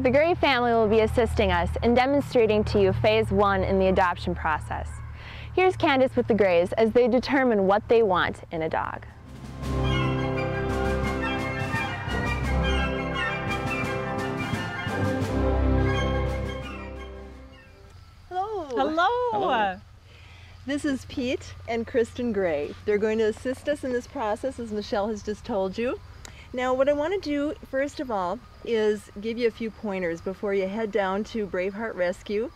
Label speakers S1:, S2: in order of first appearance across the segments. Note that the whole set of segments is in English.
S1: The Gray family will be assisting us in demonstrating to you Phase 1 in the adoption process. Here's Candace with the Grays as they determine what they want in a dog.
S2: Hello.
S3: Hello.
S2: Hello. This is Pete and Kristen Gray. They're going to assist us in this process, as Michelle has just told you. Now, what I want to do, first of all, is give you a few pointers before you head down to Braveheart Rescue,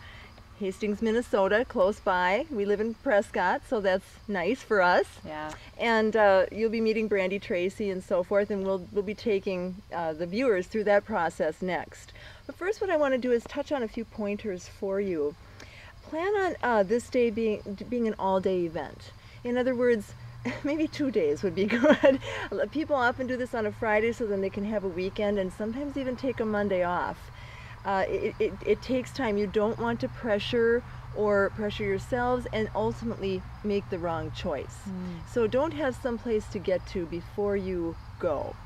S2: Hastings, Minnesota, close by. We live in Prescott, so that's nice for us.
S3: Yeah.
S2: And you'll be meeting Brandi Tracy and so forth, and we'll be taking the viewers through that process next. But first, what I want to do is touch on a few pointers for you. Plan on this day being an all-day event. In other words, maybe 2 days would be good. People often do this on a Friday so then they can have a weekend and sometimes even take a Monday off. It takes time. You don't want to pressure yourselves and ultimately make the wrong choice. So don't have some place to get to before you go.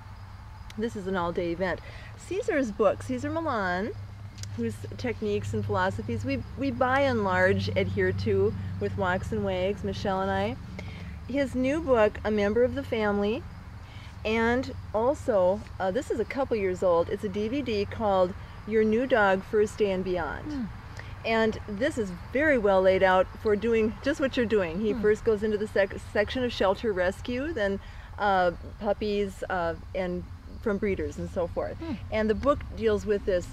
S2: This is an all-day event. Caesar's book, Cesar Millan, whose techniques and philosophies we by and large adhere to with Walks and Wags, Michelle and I. His new book, A Member of the Family, and also, this is a couple years old, it's a DVD called Your New Dog First Day and Beyond. And this is very well laid out for doing just what you're doing. He first goes into the section of shelter rescue, then puppies and from breeders and so forth. And the book deals with this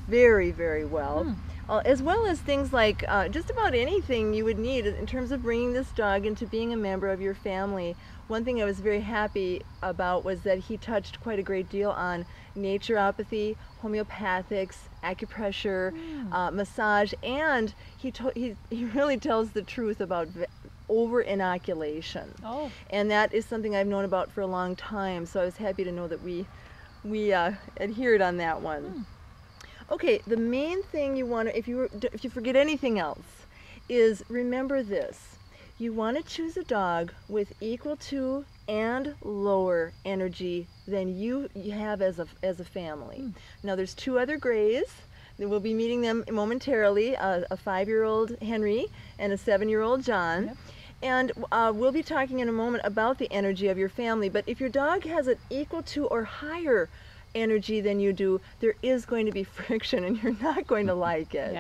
S2: very, very well. As well as things like just about anything you would need in terms of bringing this dog into being a member of your family. One thing I was very happy about was that he touched quite a great deal on naturopathy, homeopathics, acupressure, massage, and he really tells the truth about over-inoculation. And that is something I've known about for a long time, so I was happy to know that we adhered on that one. Okay, the main thing you want to, if you forget anything else, is remember this. You want to choose a dog with equal to and lower energy than you have as a family. Now, there's 2 other Grays. We'll be meeting them momentarily, a 5-year-old Henry and a 7-year-old John. And we'll be talking in a moment about the energy of your family. But if your dog has an equal to or higher energy than you do, there is going to be friction and you're not going to like it.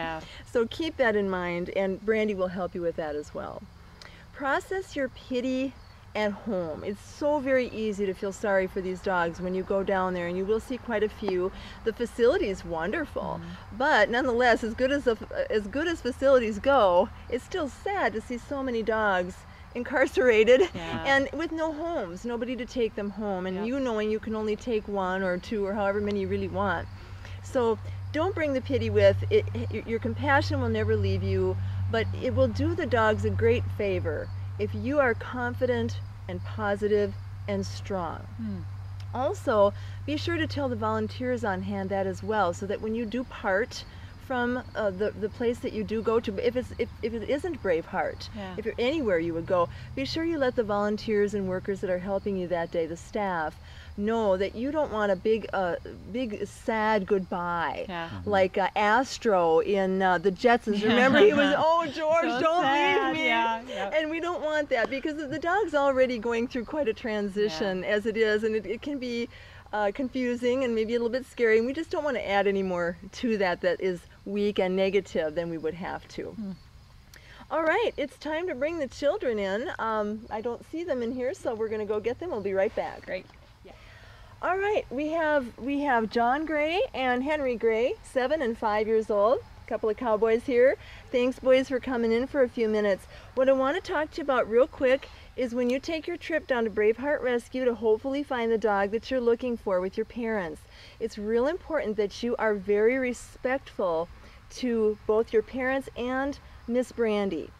S2: So keep that in mind, and Brandi will help you with that as well. Process your pity at home. It's so very easy to feel sorry for these dogs when you go down there, and you will see quite a few. The facility is wonderful, but nonetheless, as good as facilities go, it's still sad to see so many dogs incarcerated and with no homes, nobody to take them home, and you knowing you can only take 1 or 2 or however many you really want. So don't bring the pity with it. Your compassion will never leave you, but it will do the dogs a great favor if you are confident and positive and strong. Also, be sure to tell the volunteers on hand that as well, so that when you do part from the place that you do go to, if it isn't Braveheart, if you're anywhere you would go, be sure you let the volunteers and workers that are helping you that day, the staff, know that you don't want a big sad goodbye, like Astro in the Jetsons. Remember, he was, oh George, so don't sad. Leave me. And we don't want that, because the dog's already going through quite a transition as it is, and it can be confusing and maybe a little bit scary, and we just don't want to add any more to that is weak and negative than we would have to. All right, it's time to bring the children in. I don't see them in here, so we're going to go get them. We'll be right back.
S3: Great.
S2: All right, we have John Gray and Henry Gray, 7 and 5 years old. A couple of cowboys here. Thanks, boys, for coming in for a few minutes. What I want to talk to you about real quick is when you take your trip down to Braveheart Rescue to hopefully find the dog that you're looking for with your parents. It's real important that you are very respectful to both your parents and Miss Brandi.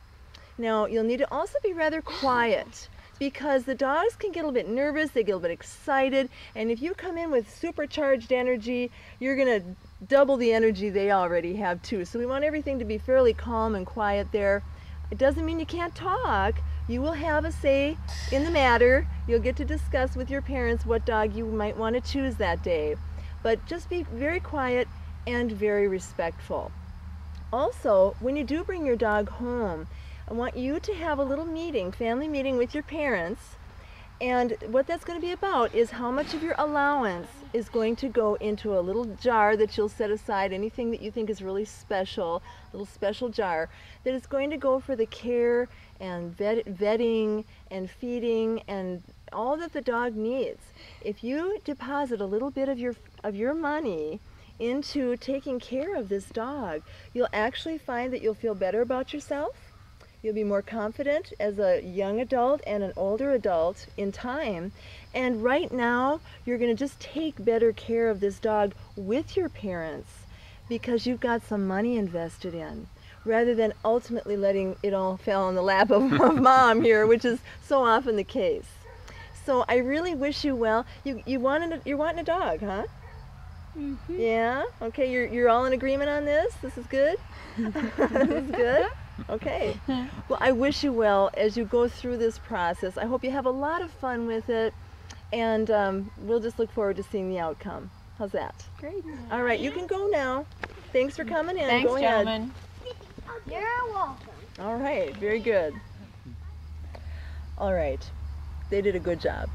S2: Now, you'll need to also be rather quiet, because the dogs can get a little bit nervous, they get a little bit excited, and if you come in with supercharged energy, you're going to double the energy they already have too. So we want everything to be fairly calm and quiet there. It doesn't mean you can't talk. You will have a say in the matter. You'll get to discuss with your parents what dog you might want to choose that day. But just be very quiet and very respectful. Also, when you do bring your dog home, I want you to have a little meeting, family meeting with your parents. And what that's going to be about is how much of your allowance is going to go into a little jar that you'll set aside, anything that you think is really special, a little special jar, that is going to go for the care and vetting and feeding and all that the dog needs. If you deposit a little bit of your money into taking care of this dog, you'll actually find that you'll feel better about yourself. You'll be more confident as a young adult and an older adult in time. And right now, you're going to just take better care of this dog with your parents because you've got some money invested in, rather than ultimately letting it all fall in the lap of mom here, which is so often the case. So I really wish you well. You're wanting a dog, huh? Mm-hmm. Yeah? Okay, you're all in agreement on this? This is good? This is good? Okay. Well, I wish you well as you go through this process. I hope you have a lot of fun with it, and we'll just look forward to seeing the outcome. How's that?
S1: Great.
S2: All right, you can go now. Thanks for coming in.
S1: Thanks,
S2: go ahead.
S1: gentlemen.
S3: You're welcome.
S2: All right, very good. All right, they did a good job.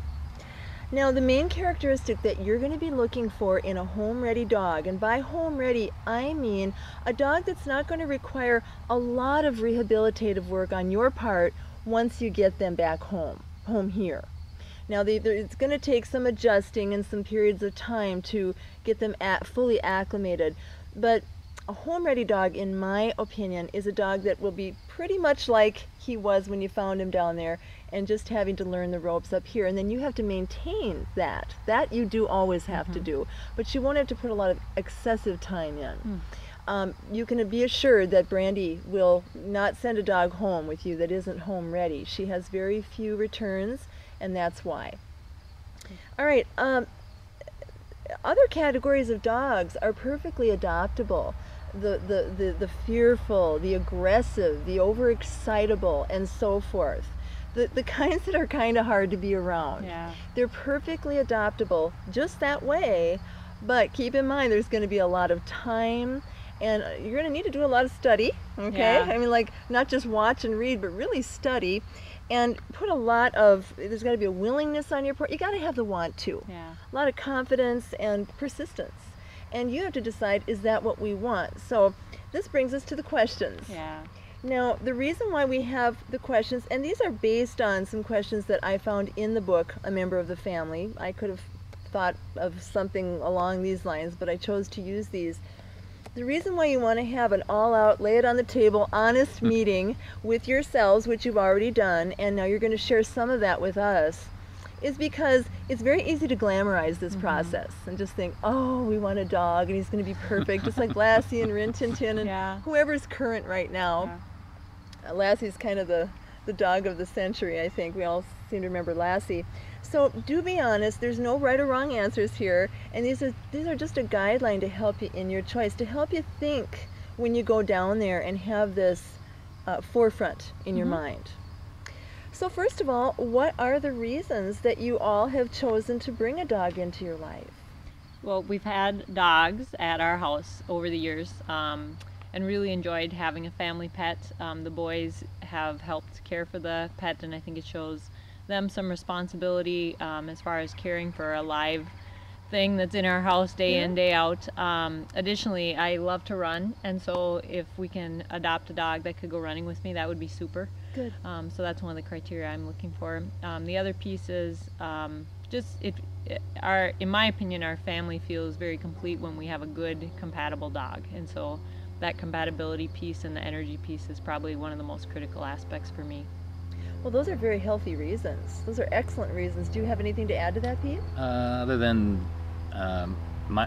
S2: Now, the main characteristic that you're going to be looking for in a home-ready dog, and by home-ready, I mean a dog that's not going to require a lot of rehabilitative work on your part once you get them back home here. Now, it's going to take some adjusting and some periods of time to get them fully acclimated, but a home-ready dog, in my opinion, is a dog that will be pretty much like he was when you found him down there, and just having to learn the ropes up here. And then you have to maintain that. That you do always have to do, but you won't have to put a lot of excessive time in. You can be assured that Brandi will not send a dog home with you that isn't home ready. She has very few returns, and that's why. All right, other categories of dogs are perfectly adoptable. The fearful, the aggressive, the overexcitable, and so forth. The kinds that are kind of hard to be around.
S1: Yeah.
S2: They're perfectly adoptable just that way, but keep in mind there's going to be a lot of time, and you're going to need to do a lot of study, okay?
S1: Yeah.
S2: I mean, like, not just watch and read, but really study, and put a lot of, there's got to be a willingness on your part. You got to have the want to.
S1: Yeah.
S2: A lot of confidence and persistence. And you have to decide, is that what we want? So this brings us to the questions.
S1: Yeah.
S2: Now, the reason why we have the questions, and these are based on some questions that I found in the book, A Member of the Family. I could have thought of something along these lines, but I chose to use these. The reason why you want to have an all-out, lay it on the table, honest meeting with yourselves, which you've already done, and now you're going to share some of that with us, is because it's very easy to glamorize this process and just think, oh, we want a dog and he's going to be perfect, just like Lassie and Rin Tin Tin and whoever's current right now.
S1: Yeah.
S2: Lassie's kind of the dog of the century, I think. We all seem to remember Lassie. So do be honest, there's no right or wrong answers here, and these are just a guideline to help you in your choice, to help you think when you go down there and have this forefront in your mind. So first of all, what are the reasons that you all have chosen to bring a dog into your life?
S4: Well, we've had dogs at our house over the years, and really enjoyed having a family pet. The boys have helped care for the pet, and I think it shows them some responsibility as far as caring for a live thing that's in our house day in, day out. Additionally, I love to run, and so if we can adopt a dog that could go running with me, that would be super.
S2: Good.
S4: So that's one of the criteria I'm looking for. The other piece is in my opinion, our family feels very complete when we have a good, compatible dog, and so that compatibility piece and the energy piece is probably one of the most critical aspects for me.
S2: Well, those are very healthy reasons. Those are excellent reasons. Do you have anything to add to that, Pete?
S5: Other than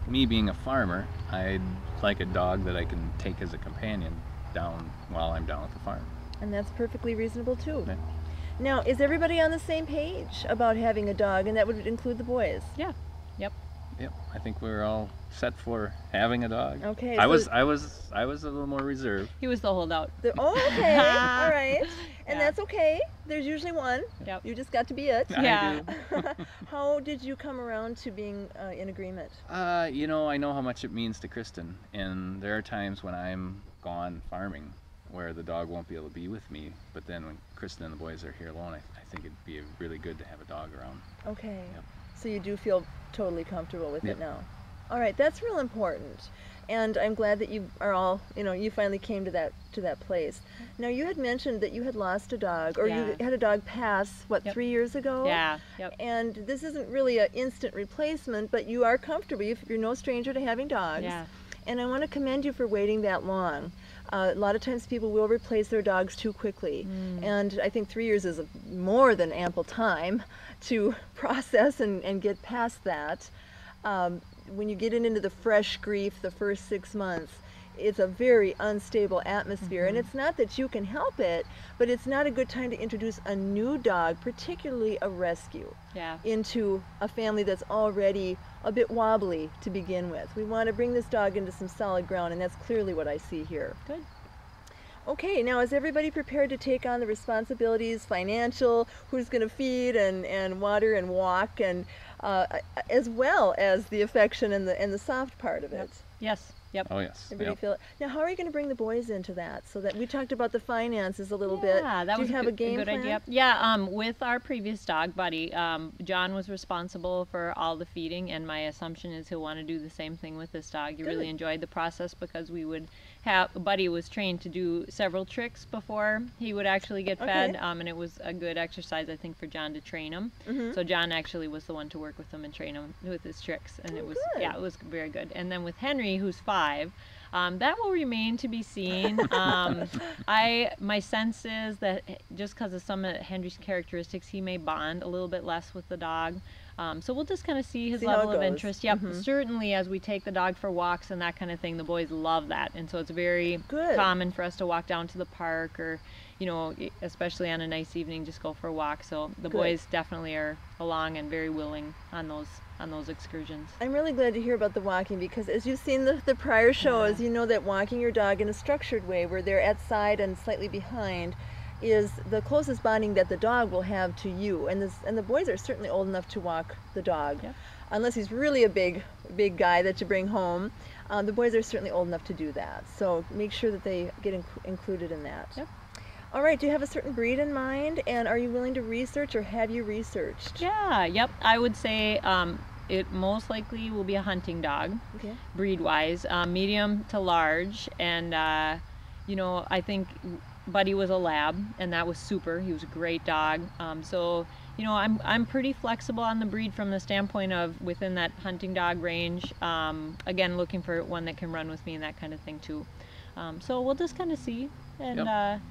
S5: me being a farmer, I'd like a dog that I can take as a companion down while I'm down at the farm.
S2: And that's perfectly reasonable too.
S5: Yeah.
S2: Now, is everybody on the same page about having a dog, and that would include the boys?
S4: Yeah. Yep.
S5: Yep. I think we're all set for having a dog.
S2: Okay.
S5: I was a little more reserved.
S4: He was the holdout.
S2: Oh, okay. All right. And that's okay. There's usually one.
S4: Yep.
S2: You just got to be it.
S4: Yeah.
S2: How did you come around to being in agreement?
S5: You know, I know how much it means to Kristen, and there are times when I'm gone farming where the dog won't be able to be with me, but then when Kristen and the boys are here alone, I think it'd be really good to have a dog around.
S2: Okay.
S5: Yep.
S2: So you do feel totally comfortable with
S5: Yep.
S2: it now. All right, that's real important. And I'm glad that you are all, you finally came to that place. Now, you had mentioned that you had lost a dog, or you had a dog pass, what,
S4: Yep.
S2: 3 years ago?
S4: Yeah. Yep.
S2: And this isn't really an instant replacement, but you are comfortable. You're no stranger to having dogs.
S4: Yeah.
S2: And I want to commend you for waiting that long. A lot of times people will replace their dogs too quickly. And I think 3 years is more than ample time to process and get past that. When you get into the fresh grief the first 6 months, it's a very unstable atmosphere. And it's not that you can help it, but it's not a good time to introduce a new dog, particularly a rescue, into a family that's already a bit wobbly to begin with. We want to bring this dog into some solid ground, and that's clearly what I see here.
S4: Good.
S2: Okay, now is everybody prepared to take on the responsibilities, financial, who's going to feed and water and walk, and as well as the affection and the soft part of it?
S4: Yes. Yep.
S5: Oh yes.
S2: Everybody
S5: Yep.
S2: feel it? Now, how are you going to bring the boys into that? So that we talked about the finances a little bit.
S4: Yeah, that
S2: Do
S4: was
S2: you have a game
S4: good
S2: plan?
S4: idea. Yeah, with our previous dog, Buddy, John was responsible for all the feeding, and my assumption is he'll want to do the same thing with this dog. He really enjoyed the process because we would have, Buddy was trained to do several tricks before he would actually get fed, and it was a good exercise, I think, for John to train him. So John actually was the one to work with him and train him with his tricks, and it was, it was very good. And then with Henry, who's 5, that will remain to be seen. My sense is that just because of some of Henry's characteristics, he may bond a little bit less with the dog. So we'll just kind of see his level of interest. Yep, certainly as we take the dog for walks and that kind of thing, the boys love that. And so it's very common for us to walk down to the park, or, especially on a nice evening, just go for a walk. So the boys definitely are along and very willing on those excursions.
S2: I'm really glad to hear about the walking, because as you've seen the prior shows, you know that walking your dog in a structured way where they're at side and slightly behind is the closest bonding that the dog will have to you. And the boys are certainly old enough to walk the dog. Unless he's really a big guy that you bring home. The boys are certainly old enough to do that. So make sure that they get included in that. All right, do you have a certain breed in mind, and are you willing to research, or have you researched?
S4: Yep. I would say it most likely will be a hunting dog, breed-wise, medium to large, and I think Buddy was a lab, and that was super. He was a great dog. So I'm pretty flexible on the breed from the standpoint of within that hunting dog range. Again, looking for one that can run with me and that kind of thing too. So we'll just kind of see. And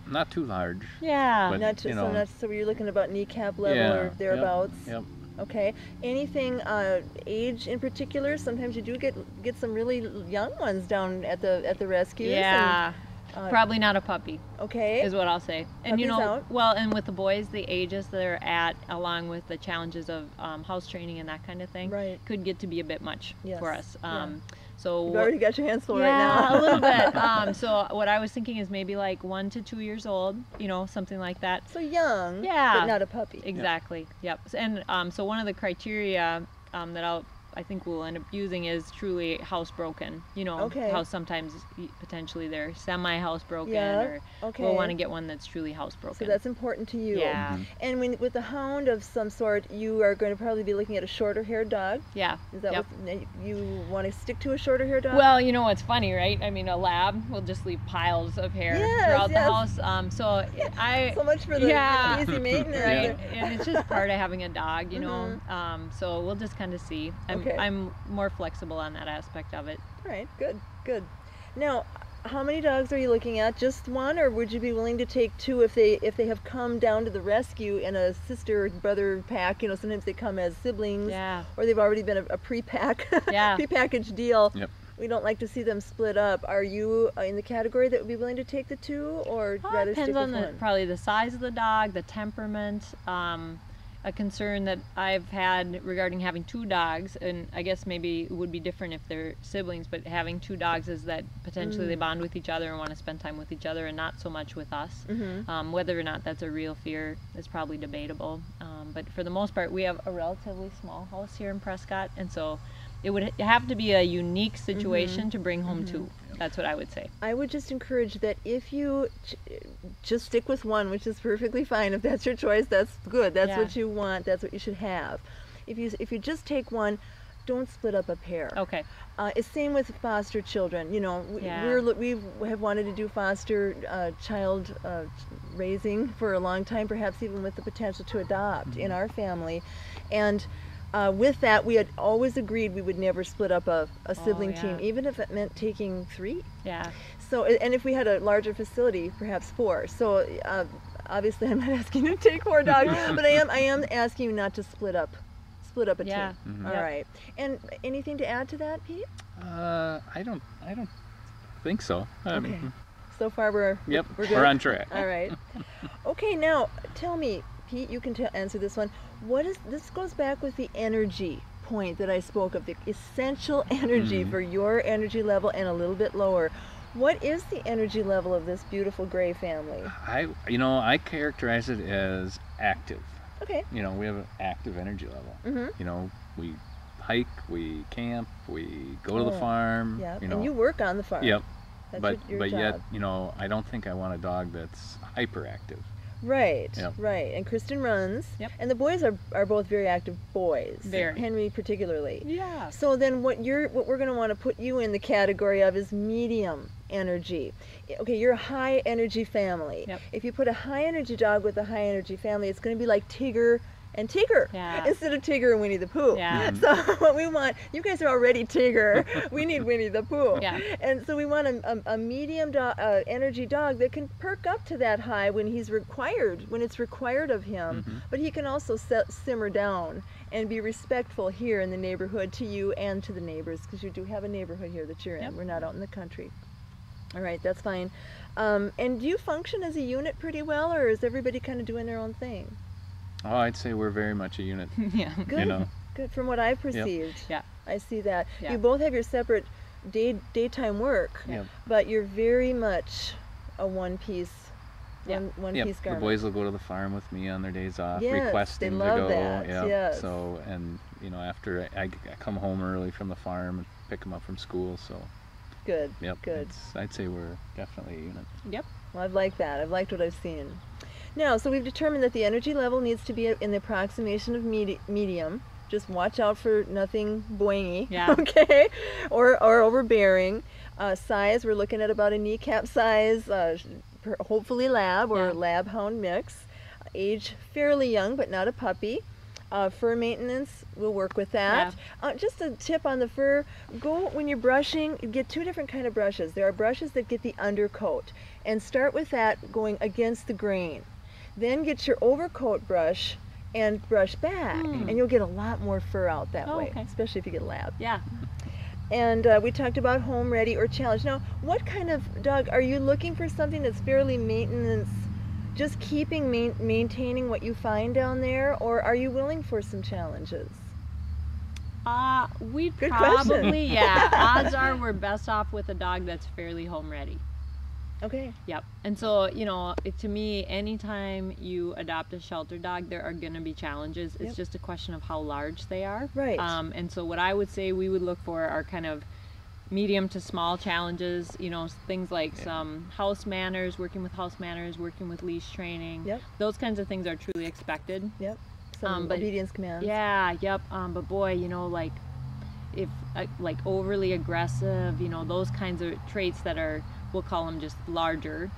S5: not too large.
S4: Yeah.
S5: But,
S2: Not too, so you're looking about kneecap level or thereabouts.
S5: Yep.
S2: Okay. Anything age in particular? Sometimes you do get some really young ones down at the rescues.
S4: Yeah. Probably not a puppy.
S2: Okay.
S4: Is what I'll say. And
S2: Puppies out?
S4: well, and with the boys, the ages they're at, along with the challenges of house training and that kind of thing, could get to be a bit much for us. So
S2: you've already got your hands full right now.
S4: Yeah, a little bit. So what I was thinking is maybe like 1 to 2 years old, something like that.
S2: So young, but not a puppy.
S4: Exactly. Yep. And so one of the criteria that I think we'll end up using is truly housebroken. How sometimes potentially they're semi-housebroken, or we'll want to get one that's truly housebroken.
S2: So that's important to you.
S4: Yeah.
S2: And with a hound of some sort, you are going to probably be looking at a shorter-haired dog.
S4: Yeah.
S2: Is that what you want to stick to, a shorter-haired dog?
S4: Well, what's funny, right? I mean, a lab will just leave piles of hair throughout the house. So
S2: much for the easy maintenance.
S4: Right. And it's just part of having a dog, So we'll just kind of see. I'm more flexible on that aspect of it.
S2: All right, good. Now, how many dogs are you looking at? Just one, or would you be willing to take 2 if they have come down to the rescue in a sister brother pack? Sometimes they come as siblings, or they've already been a prepackaged deal.
S5: Yep.
S2: We don't like to see them split up. Are you in the category that would be willing to take the 2, or rather stick with one?
S4: Depends on probably the size of the dog, the temperament. a concern that I've had regarding having 2 dogs, and I guess maybe it would be different if they're siblings, but having 2 dogs is that potentially they bond with each other and want to spend time with each other and not so much with us. Whether or not that's a real fear is probably debatable. But for the most part, we have a relatively small house here in Prescott, and so it would have to be a unique situation to bring home 2. That's what I would say.
S2: I would just encourage that if you just stick with one, which is perfectly fine. If that's your choice, that's good. That's what you want. That's what you should have. If you just take one, don't split up a pair.
S4: Okay.
S2: It's same with foster children. You know, we have wanted to do foster child raising for a long time, perhaps even with the potential to adopt in our family, and with that, we had always agreed we would never split up a sibling team, even if it meant taking 3.
S4: Yeah.
S2: So, and if we had a larger facility, perhaps 4. So, obviously, I'm not asking you to take 4 dogs, but I am asking you not to split up a team. All right. And anything to add to that, Pete?
S5: I don't think so.
S2: Okay. So far, we're good.
S5: We're on track.
S2: All right. Okay, now tell me, Pete, you can answer this one. This goes back with the energy point that I spoke of, the essential energy for your energy level and a little bit lower. What is the energy level of this beautiful gray family?
S5: I characterize it as active.
S2: Okay.
S5: We have an active energy level. We hike, we camp, we go to the farm.
S2: Yeah. And you work on the farm.
S5: Yep.
S2: That's your
S5: yet,
S2: job.
S5: I don't think I want a dog that's hyperactive.
S2: Right, right. And Kristen runs.
S4: Yep.
S2: And the boys are both very active boys.
S4: Very.
S2: Henry particularly.
S4: Yeah.
S2: So then what we're going to want to put you in the category of is medium energy. Okay, you're a high energy family.
S4: Yep.
S2: If you put a high energy dog with a high energy family, it's going to be like Tigger and Tigger instead of Tigger and Winnie the Pooh.
S4: Yeah.
S2: So what we want, you guys are already Tigger. We need Winnie the Pooh.
S4: Yeah.
S2: And so we want a medium energy dog that can perk up to that high when it's required of him. But he can also simmer down and be respectful here in the neighborhood to you and to the neighbors, because you do have a neighborhood here that you're in.
S4: Yep.
S2: We're not out in the country. All right, that's fine. And do you function as a unit pretty well, or is everybody kind of doing their own thing?
S5: Oh, I'd say we're very much a unit.
S4: Yeah.
S2: Good. Good. From what I've perceived.
S4: Yeah.
S2: I see that.
S4: Yeah.
S2: You both have your separate daytime work, but you're very much a one-piece one-piece garment.
S5: The boys will go to the farm with me on their days off,
S2: yes,
S5: requesting
S2: they love
S5: to go.
S2: That.
S5: Yeah.
S2: Yes.
S5: So, and after I come home early from the farm and pick them up from school, so.
S2: Good.
S5: Yep.
S2: Good.
S5: I'd say we're definitely a unit.
S4: Yep.
S2: Well, I've liked that. I've liked what I've seen. Now, so we've determined that the energy level needs to be in the approximation of medium. Just watch out for nothing boingy, okay, or overbearing. Size, we're looking at about a kneecap size, hopefully lab or lab hound mix. Age, fairly young, but not a puppy. Fur maintenance, we'll work with that. Just a tip on the fur, when you're brushing, get 2 different kind of brushes. There are brushes that get the undercoat, and start with that going against the grain. Then get your overcoat brush and brush back, and you'll get a lot more fur out that way, especially if you get lab.
S4: Yeah.
S2: And we talked about home ready or challenge. Now, what kind of dog, are you looking for something that's fairly maintenance, just maintaining what you find down there, or are you willing for some challenges?
S4: We'd
S2: Good
S4: probably,
S2: question.
S4: odds are we're best off with a dog that's fairly home ready.
S2: Okay.
S4: Yep. And so, to me, anytime you adopt a shelter dog, there are going to be challenges. It's just a question of how large they are.
S2: Right.
S4: And so what I would say we would look for are kind of medium to small challenges, things like some house manners, working with house manners, working with leash training.
S2: Yep.
S4: Those kinds of things are truly expected.
S2: Yep. Some obedience commands.
S4: Yeah, yep. But boy, if overly aggressive, those kinds of traits that are, we'll call them just larger,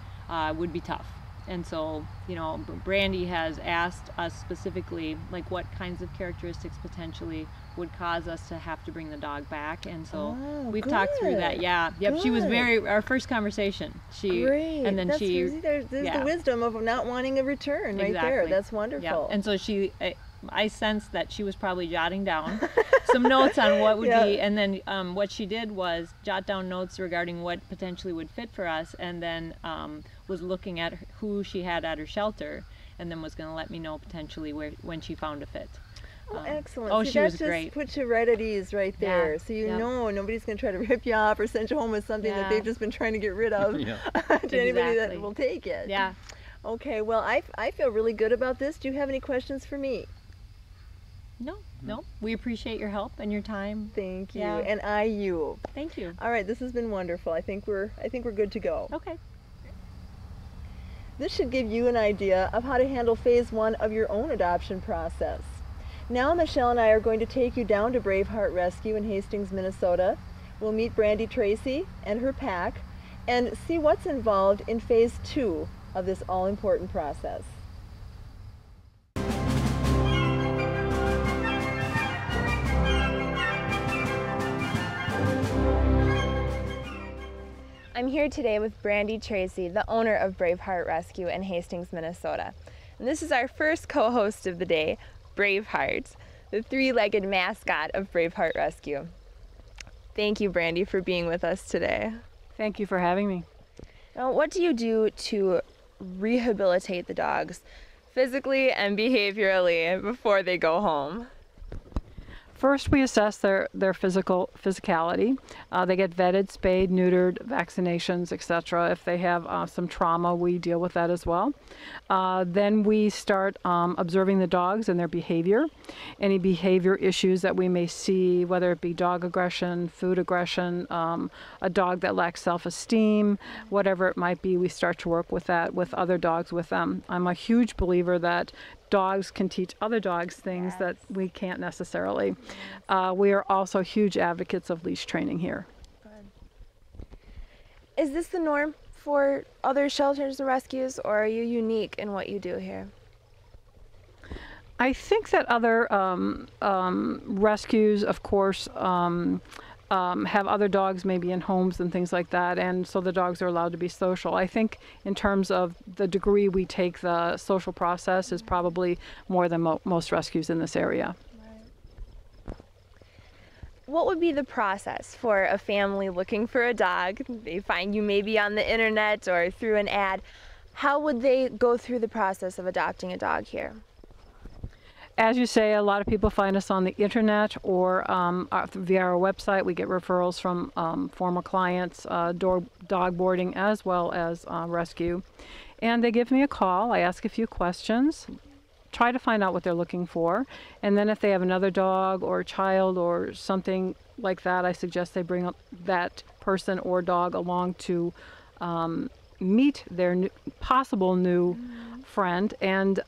S4: would be tough. And so, Brandi has asked us specifically, what kinds of characteristics potentially would cause us to have to bring the dog back. And so we've talked through that. Yeah. Yep. Good. She was our first conversation.
S2: Great.
S4: And then
S2: there's the wisdom of not wanting a return right there. That's wonderful.
S4: Yeah. And so I sensed that she was probably jotting down some notes on what would be, and then what she did was jot down notes regarding what potentially would fit for us, and then was looking at who she had at her shelter and then was going to let me know potentially when she found a fit.
S2: Oh, excellent.
S4: Oh,
S2: See,
S4: she was
S2: that just
S4: great.
S2: puts you right at ease right there.
S4: Yeah,
S2: So you
S4: yeah.
S2: know nobody's going to try to rip you off or send you home with something that
S4: Yeah.
S2: they've just been trying to get rid of
S5: Yeah.
S2: to anybody that
S4: Exactly.
S2: will take it.
S4: Yeah.
S2: Okay, well, I feel really good about this. Do you have any questions for me?
S4: No. We appreciate your help and your time.
S2: Thank you.
S4: Yeah.
S2: And you.
S4: Thank you.
S2: All right, this has been wonderful. I think we're good to go.
S4: Okay.
S2: This should give you an idea of how to handle phase 1 of your own adoption process. Now Michelle and I are going to take you down to Braveheart Rescue in Hastings, Minnesota. We'll meet Brandi Tracy and her pack and see what's involved in phase 2 of this all-important process.
S1: I'm here today with Brandi Tracy, the owner of Braveheart Rescue in Hastings, Minnesota. And this is our first co-host of the day, Braveheart, the three-legged mascot of Braveheart Rescue. Thank you, Brandi, for being with us today.
S6: Thank you for having me.
S1: Now, what do you do to rehabilitate the dogs physically and behaviorally before they go home?
S6: First, we assess their physicality. They get vetted, spayed, neutered, vaccinations, etc. If they have some trauma, we deal with that as well. Then we start observing the dogs and their behavior. Any behavior issues that we may see, whether it be dog aggression, food aggression, a dog that lacks self-esteem, whatever it might be, we start to work with that with other dogs with them. I'm a huge believer that dogs can teach other dogs things that we can't necessarily. We are also huge advocates of leash training here.
S1: Is this the norm for other shelters and rescues, or are you unique in what you do here?
S6: I think that other rescues, of course, have other dogs maybe in homes and things like that, and so the dogs are allowed to be social. I think in terms of the degree we take the social process is probably more than most rescues in this area.
S1: What would be the process for a family looking for a dog? They find you maybe on the internet or through an ad. How would they go through the process of adopting a dog here?
S6: As you say, a lot of people find us on the internet or via our website. We get referrals from former clients, dog boarding as well as rescue. And they give me a call. I ask a few questions, try to find out what they're looking for. And then if they have another dog or a child or something like that, I suggest they bring that person or dog along to meet their possible new friend, and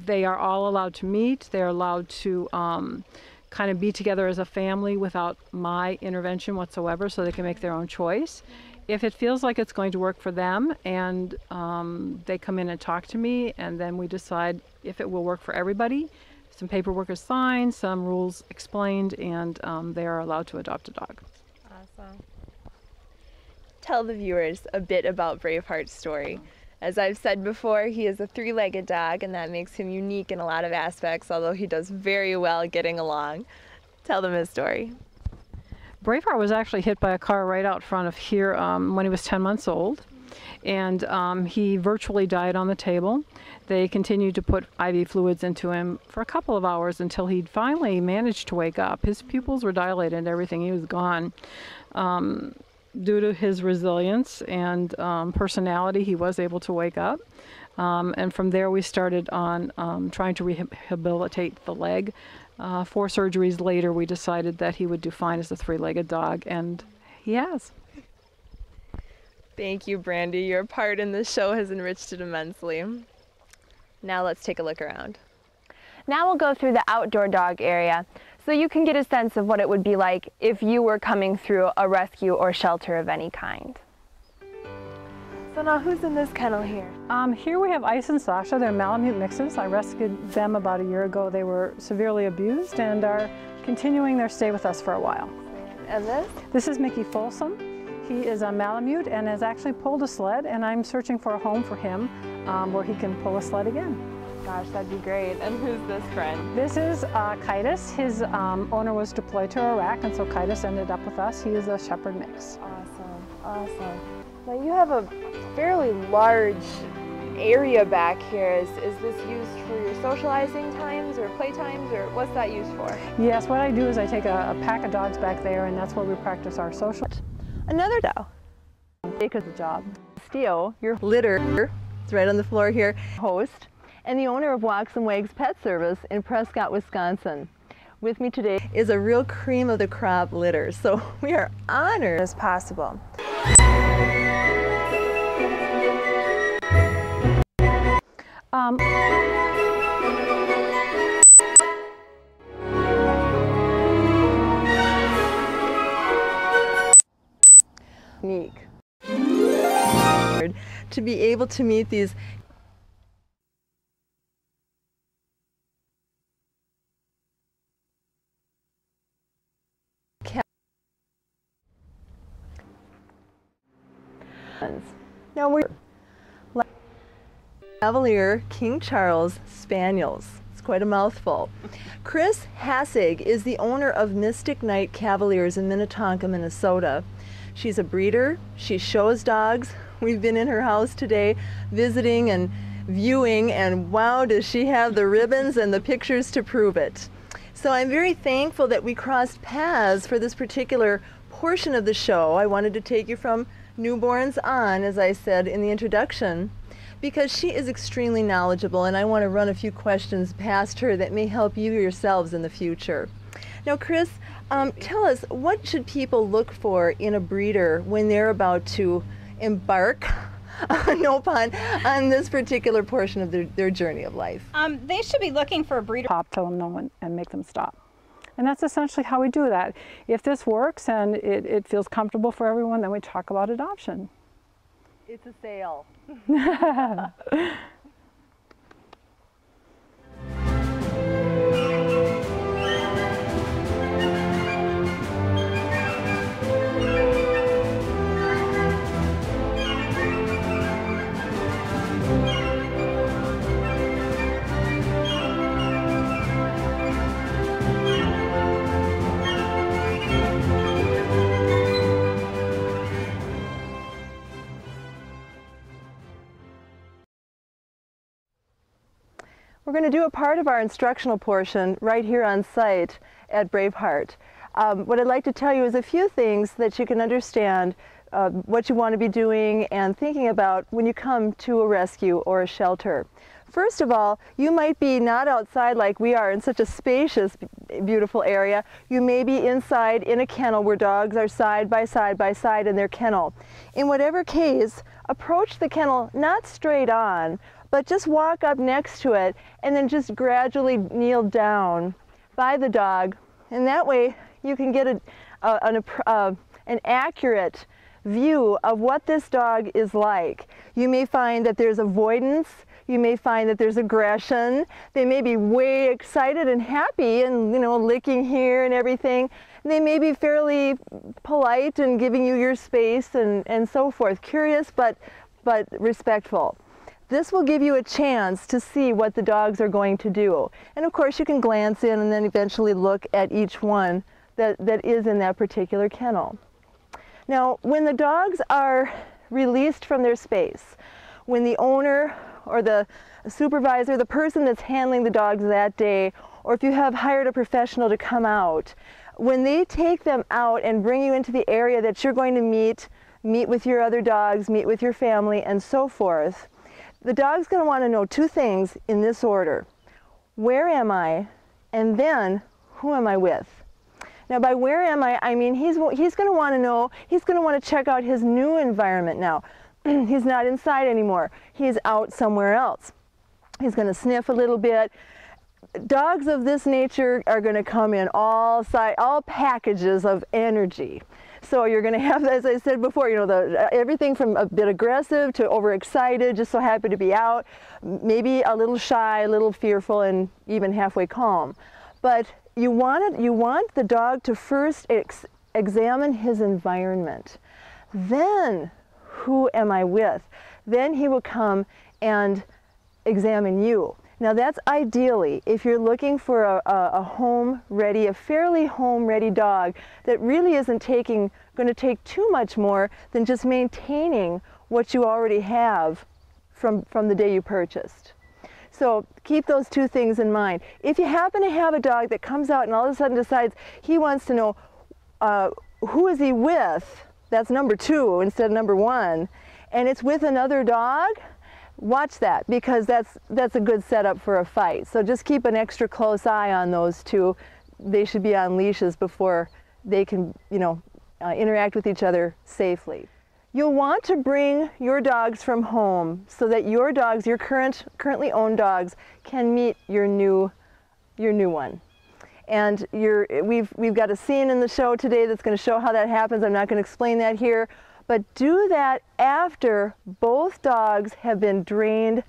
S6: they are all allowed to meet. They're allowed to kind of be together as a family without my intervention whatsoever, so they can make their own choice. If it feels like it's going to work for them, and they come in and talk to me, and then we decide if it will work for everybody. Some paperwork is signed, some rules explained, and they are allowed to adopt a dog.
S1: Awesome. Tell the viewers a bit about Braveheart's story. As I've said before, he is a three-legged dog, and that makes him unique in a lot of aspects, although he does very well getting along. Tell them his story.
S6: Braveheart was actually hit by a car right out front of here when he was 10 months old, and he virtually died on the table. They continued to put IV fluids into him for a couple of hours until he finally managed to wake up. His pupils were dilated and everything. He was gone. Due to his resilience and personality, he was able to wake up. And from there we started on trying to rehabilitate the leg. 4 surgeries later, we decided that he would do fine as a three-legged dog, and he has.
S1: Thank you, Brandi. Your part in this show has enriched it immensely. Now let's take a look around. Now we'll go through the outdoor dog area so you can get a sense of what it would be like if you were coming through a rescue or shelter of any kind. So now who's in this kennel here?
S6: Here we have Ice and Sasha. They're Malamute mixes. I rescued them about a year ago. They were severely abused and are continuing their stay with us for a while.
S1: And this?
S6: This is Mickey Folsom. He is a Malamute and has actually pulled a sled, and I'm searching for a home for him where he can pull a sled again.
S1: Gosh, that'd be great. And who's this friend?
S6: This is Kitus. His owner was deployed to Iraq, and so Kitus ended up with us. He is a shepherd mix.
S1: Awesome, awesome. Now you have a fairly large area back here, is this used for your socializing times or play times, or what's that used for?
S6: Yes, what I do is I take a pack of dogs back there, and that's where we practice our social.
S2: Another dog.
S6: Because the job.
S2: Steo, your litter, it's right on the floor here, host, and the owner of Walks and Wags Pet Service in Prescott, Wisconsin. With me today is a real cream of the crop litter, so we are honored as possible. Unique. To be able to meet these now we're Cavalier King Charles Spaniels. It's quite a mouthful. Chris Hassig is the owner of Mystic Knight Cavaliers in Minnetonka, Minnesota. She's a breeder. She shows dogs. We've been in her house today visiting and viewing, and wow, does she have the ribbons and the pictures to prove it. So I'm very thankful that we crossed paths for this particular portion of the show. I wanted to take you from newborns on, as I said in the introduction, because she is extremely knowledgeable, and I want to run a few questions past her that may help you yourselves in the future. Now, Chris, tell us, what should people look for in a breeder when they're about to embark, no pun, on this particular portion of their journey of life?
S7: They should be looking for a breeder.
S6: Tell them no and make them stop. And that's essentially how we do that. If this works and it feels comfortable for everyone, then we talk about adoption.
S2: It's a sale. We're going to do a part of our instructional portion right here on site at Braveheart. What I'd like to tell you is a few things that you can understand what you want to be doing and thinking about when you come to a rescue or a shelter. First of all, you might be not outside like we are in such a spacious, beautiful area. You may be inside in a kennel where dogs are side by side in their kennel. In whatever case, approach the kennel not straight on, but just walk up next to it and then just gradually kneel down by the dog. And that way you can get an accurate view of what this dog is like. You may find that there's avoidance. You may find that there's aggression. They may be way excited and happy and, you know, licking here and everything. They may be fairly polite and giving you your space and so forth. Curious but respectful. This will give you a chance to see what the dogs are going to do. And of course you can glance in and then eventually look at each one that is in that particular kennel. Now, when the dogs are released from their space, when the owner or the supervisor, the person that's handling the dogs that day, or if you have hired a professional to come out, when they take them out and bring you into the area that you're going to meet with your other dogs, meet with your family, and so forth, the dog's going to want to know two things in this order. Where am I? And then, who am I with? Now, by where am I mean he's going to want to know, he's going to want to check out his new environment now. He's not inside anymore. He's out somewhere else. He's going to sniff a little bit. Dogs of this nature are going to come in all packages of energy. So you're going to have, as I said before, you know, everything from a bit aggressive to overexcited, just so happy to be out, maybe a little shy, a little fearful, and even halfway calm. But you want the dog to first examine his environment. Then, who am I with? Then he will come and examine you. Now that's ideally if you're looking for a home-ready, a fairly home-ready dog that really isn't going to take too much more than just maintaining what you already have from the day you purchased. So keep those two things in mind. If you happen to have a dog that comes out and all of a sudden decides he wants to know who is he with, that's number 2 instead of number 1, and it's with another dog, watch that, because that's a good setup for a fight. So just keep an extra close eye on those two. They should be on leashes before they can, interact with each other safely. You'll want to bring your dogs from home so that your dogs, your currently owned dogs, can meet your new one. And we've got a scene in the show today that's going to show how that happens. I'm not going to explain that here, but do that after both dogs have been drained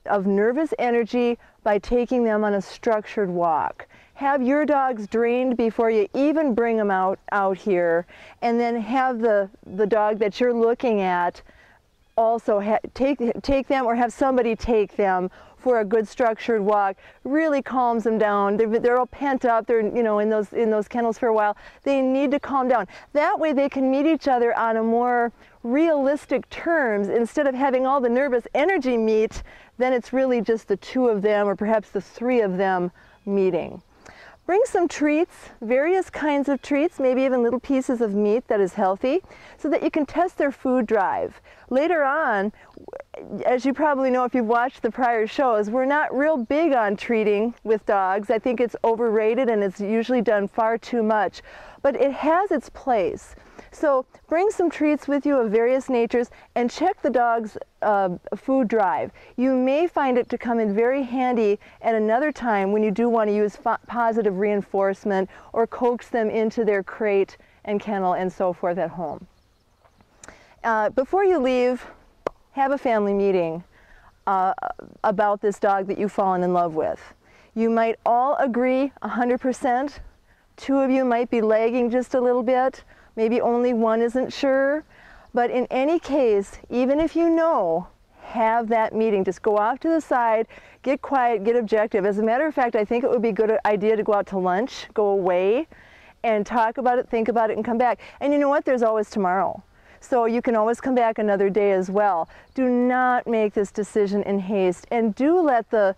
S2: of nervous energy by taking them on a structured walk. Have your dogs drained before you even bring them out here, and then have the dog that you're looking at also take them, or have somebody take them for a good structured walk. Really calms them down. They're all pent up. They're in those kennels for a while. They need to calm down. That way they can meet each other on a more realistic terms. Instead of having all the nervous energy meet, then it's really just the 2 of them, or perhaps the 3 of them meeting. Bring some treats, various kinds of treats, maybe even little pieces of meat that is healthy, so that you can test their food drive. Later on, as you probably know if you've watched the prior shows, we're not real big on treating with dogs. I think it's overrated and it's usually done far too much, but it has its place. So bring some treats with you of various natures and check the dog's food drive. You may find it to come in very handy at another time when you do want to use positive reinforcement or coax them into their crate and kennel and so forth at home. Before you leave, have a family meeting about this dog that you've fallen in love with. You might all agree 100%. 2 of you might be lagging just a little bit. Maybe only 1 isn't sure. But in any case, even if you know, have that meeting. Just go off to the side, get quiet, get objective. As a matter of fact, I think it would be a good idea to go out to lunch, go away, and talk about it, think about it, and come back. And you know what? There's always tomorrow. So you can always come back another day as well. Do not make this decision in haste, and do let the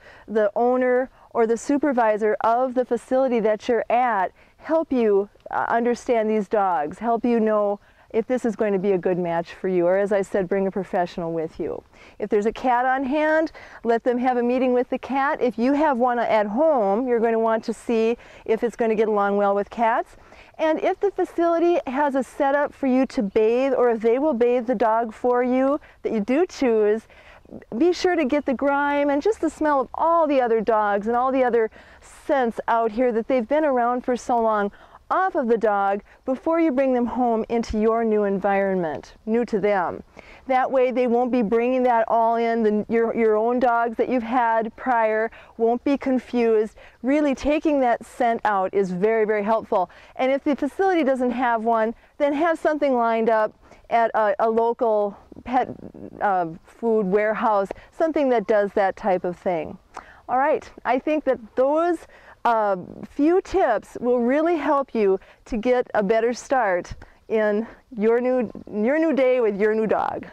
S2: owner or the supervisor of the facility that you're at help you understand these dogs, help you know if this is going to be a good match for you, or as I said, bring a professional with you. If there's a cat on hand, let them have a meeting with the cat. If you have one at home, you're going to want to see if it's going to get along well with cats. And if the facility has a setup for you to bathe, or if they will bathe the dog for you, that you do choose, be sure to get the grime and just the smell of all the other dogs and all the other scents out here that they've been around for so long off of the dog before you bring them home into your new environment, new to them. That way they won't be bringing that all in. Your own dogs that you've had prior won't be confused. Really taking that scent out is very, very helpful. And if the facility doesn't have one, then have something lined up at a local pet food warehouse, something that does that type of thing. All right, I think that those few tips will really help you to get a better start in your new day with your new dog.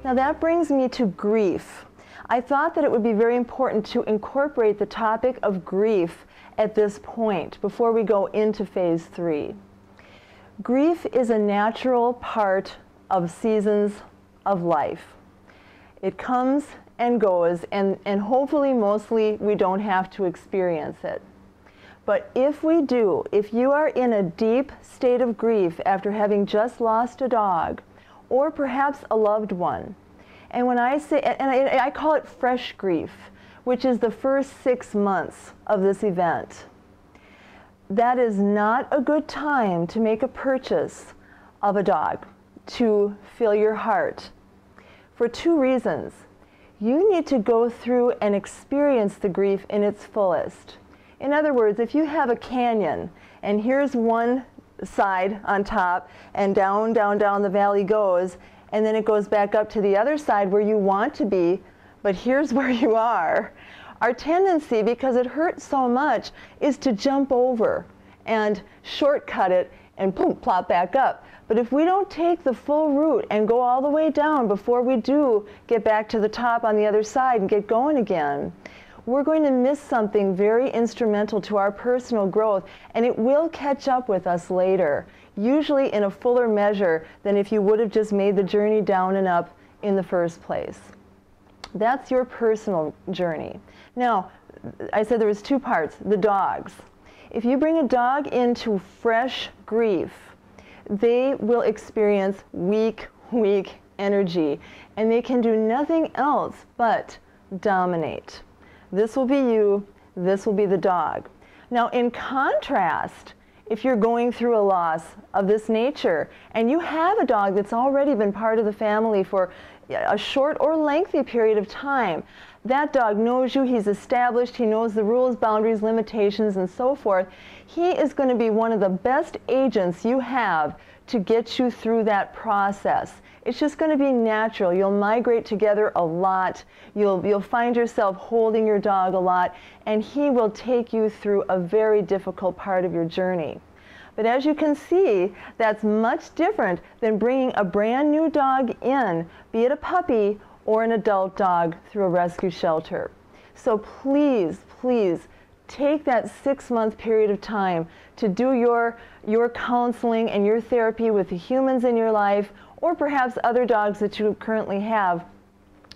S2: Now that brings me to grief. I thought that it would be very important to incorporate the topic of grief at this point before we go into phase 3. Grief is a natural part of seasons of life. It comes and goes, and hopefully mostly we don't have to experience it. But if we do, if you are in a deep state of grief after having just lost a dog, or perhaps a loved one, and when I say, and I call it fresh grief, which is the first 6 months of this event, that is not a good time to make a purchase of a dog to fill your heart. For 2 reasons. You need to go through and experience the grief in its fullest. In other words, if you have a canyon, and here's one side on top, and down, down, down the valley goes, and then it goes back up to the other side where you want to be, but here's where you are. Our tendency, because it hurts so much, is to jump over and shortcut it and boom, plop back up. But if we don't take the full route and go all the way down before we do get back to the top on the other side and get going again, we're going to miss something very instrumental to our personal growth, and it will catch up with us later, usually in a fuller measure than if you would have just made the journey down and up in the first place. That's your personal journey. Now, I said there was two parts, the dogs. If you bring a dog into fresh grief, they will experience weak energy, and they can do nothing else but dominate. This will be you, this will be the dog. Now, in contrast, if you're going through a loss of this nature and you have a dog that's already been part of the family for a short or lengthy period of time, that dog knows you, he's established, he knows the rules, boundaries, limitations, and so forth. He is going to be one of the best agents you have to get you through that process. It's just going to be natural. You'll migrate together a lot. You'll find yourself holding your dog a lot, and he will take you through a very difficult part of your journey. But as you can see, that's much different than bringing a brand new dog in, be it a puppy or an adult dog, through a rescue shelter. So please, please take that 6-month period of time to do your counseling and your therapy with the humans in your life, or perhaps other dogs that you currently have.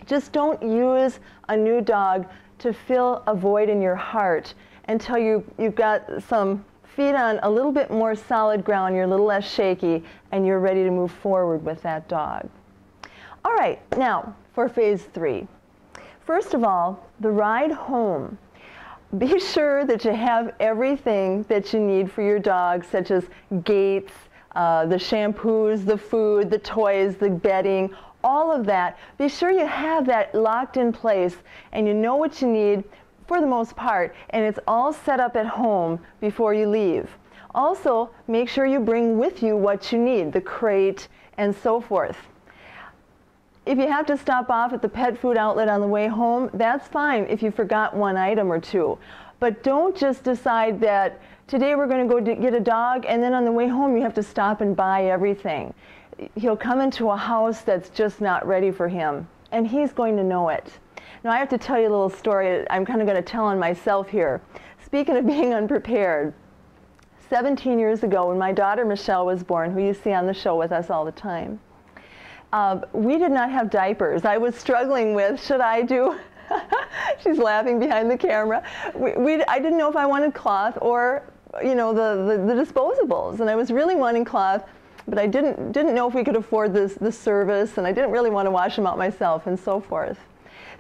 S2: Just don't use a new dog to fill a void in your heart until you've got some feet on a little bit more solid ground, you're a little less shaky, and you're ready to move forward with that dog. All right, now for phase 3. First of all, the ride home. Be sure that you have everything that you need for your dog, such as gates, the shampoos, the food, the toys, the bedding, all of that. Be sure you have that locked in place and you know what you need for the most part, and it's all set up at home before you leave. Also, make sure you bring with you what you need, the crate and so forth. If you have to stop off at the pet food outlet on the way home, that's fine if you forgot one item or two. But don't just decide that today we're going to go get a dog and then on the way home you have to stop and buy everything. He'll come into a house that's just not ready for him, and he's going to know it. Now I have to tell you a little story I'm kind of going to tell on myself here. Speaking of being unprepared, 17 years ago when my daughter Michelle was born, who you see on the show with us all the time, we did not have diapers. I was struggling with, should I do, she's laughing behind the camera. I didn't know if I wanted cloth or, you know, the disposables, and I was really wanting cloth, but I didn't know if we could afford the service, and I didn't really want to wash them out myself and so forth.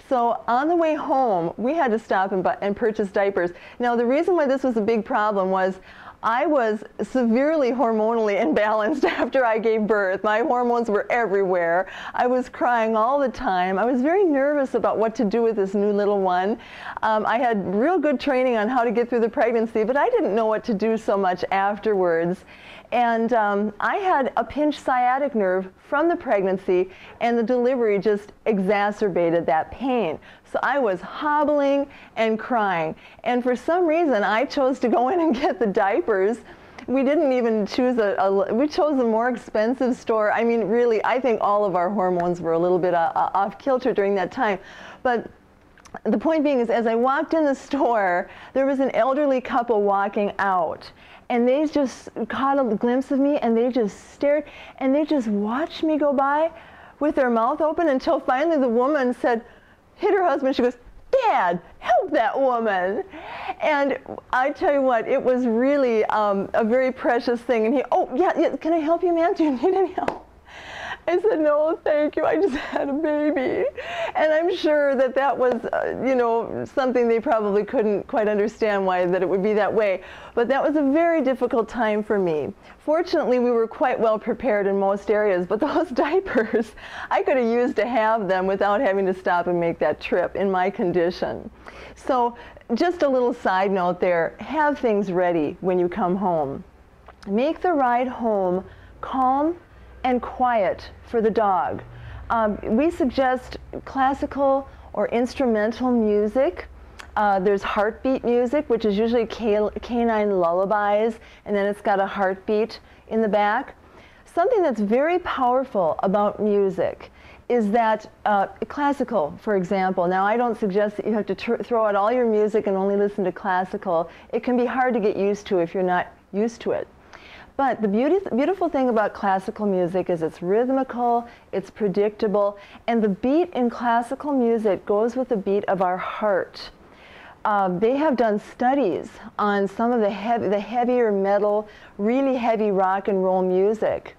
S2: So on the way home, we had to stop and purchase diapers. Now the reason why this was a big problem was I was severely hormonally imbalanced after I gave birth. My hormones were everywhere. I was crying all the time. I was very nervous about what to do with this new little one. I had real good training on how to get through the pregnancy, but I didn't know what to do so much afterwards. And I had a pinched sciatic nerve from the pregnancy, and the delivery just exacerbated that pain. So I was hobbling and crying. And for some reason, I chose to go in and get the diapers. We didn't even choose we chose a more expensive store. I mean, really, I think all of our hormones were a little bit off kilter during that time. But the point being is, as I walked in the store, there was an elderly couple walking out. And they just caught a glimpse of me, and they just stared, and they just watched me go by with their mouth open until finally the woman said, hit her husband, she goes, "Dad, help that woman." And I tell you what, it was really a very precious thing. And he, "Oh, yeah, can I help you, ma'am? Do you need any help?" I said, "No, thank you. I just had a baby." And I'm sure that that was, you know, something they probably couldn't quite understand why that it would be that way. But that was a very difficult time for me. Fortunately, we were quite well prepared in most areas, but those diapers, I could have used to have them without having to stop and make that trip in my condition. So just a little side note there, have things ready when you come home. Make the ride home calm and quiet for the dog. We suggest classical or instrumental music. There's heartbeat music, which is usually canine lullabies, and then it's got a heartbeat in the back. Something that's very powerful about music is that classical, for example. Now, I don't suggest that you have to throw out all your music and only listen to classical. It can be hard to get used to if you're not used to it. But the beautiful thing about classical music is it's rhythmical, it's predictable, and the beat in classical music goes with the beat of our heart. They have done studies on some of the heavier metal, really heavy rock and roll music.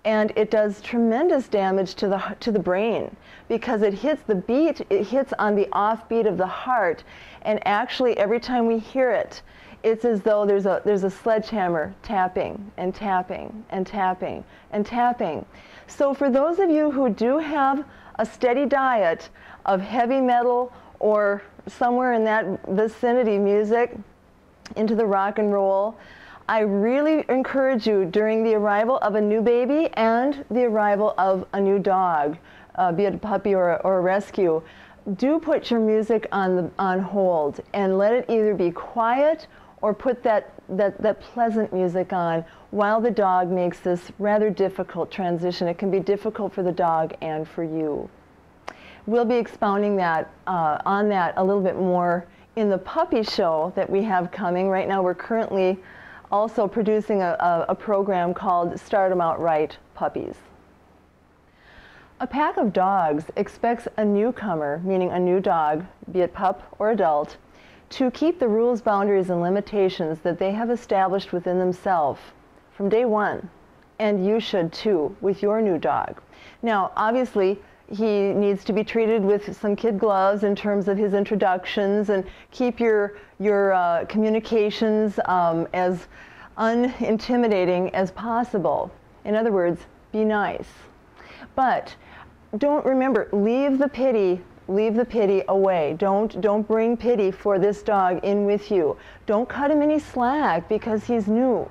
S2: And it does tremendous damage to the brain because it hits the beat, it hits on the offbeat of the heart, and actually every time we hear it, it's as though there's a sledgehammer tapping and tapping and tapping and tapping. So for those of you who do have a steady diet of heavy metal or somewhere in that vicinity music into the rock and roll, I really encourage you during the arrival of a new baby and the arrival of a new dog, be it a puppy or a rescue, do put your music on hold and let it either be quiet or put that pleasant music on while the dog makes this rather difficult transition. It can be difficult for the dog and for you. We'll be expounding that on that a little bit more in the puppy show that we have coming. Right now we're currently also producing a program called Start 'em Out Right Puppies. A pack of dogs expects a newcomer, meaning a new dog, be it pup or adult, to keep the rules, boundaries, and limitations that they have established within themselves from day one. And you should too with your new dog. Now, obviously, he needs to be treated with some kid gloves in terms of his introductions, and keep your communications as unintimidating as possible. In other words, be nice. But remember, leave the pity away. Don't bring pity for this dog in with you. Don't cut him any slack because he's new.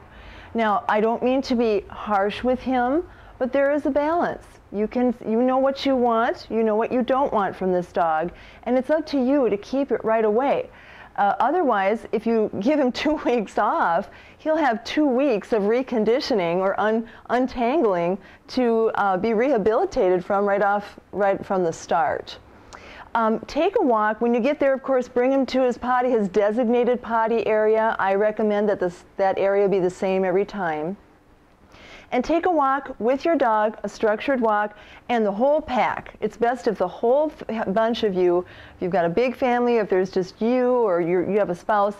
S2: Now, I don't mean to be harsh with him, but there is a balance. You know what you want, you know what you don't want from this dog, and it's up to you to keep it right away. Otherwise, if you give him 2 weeks off, he'll have 2 weeks of reconditioning or untangling to be rehabilitated from right from the start. Take a walk. When you get there, of course, bring him to his potty, his designated potty area. I recommend that that area be the same every time. And take a walk with your dog, a structured walk, and the whole pack. It's best if the whole bunch of you, if you've got a big family, if there's just you or you have a spouse,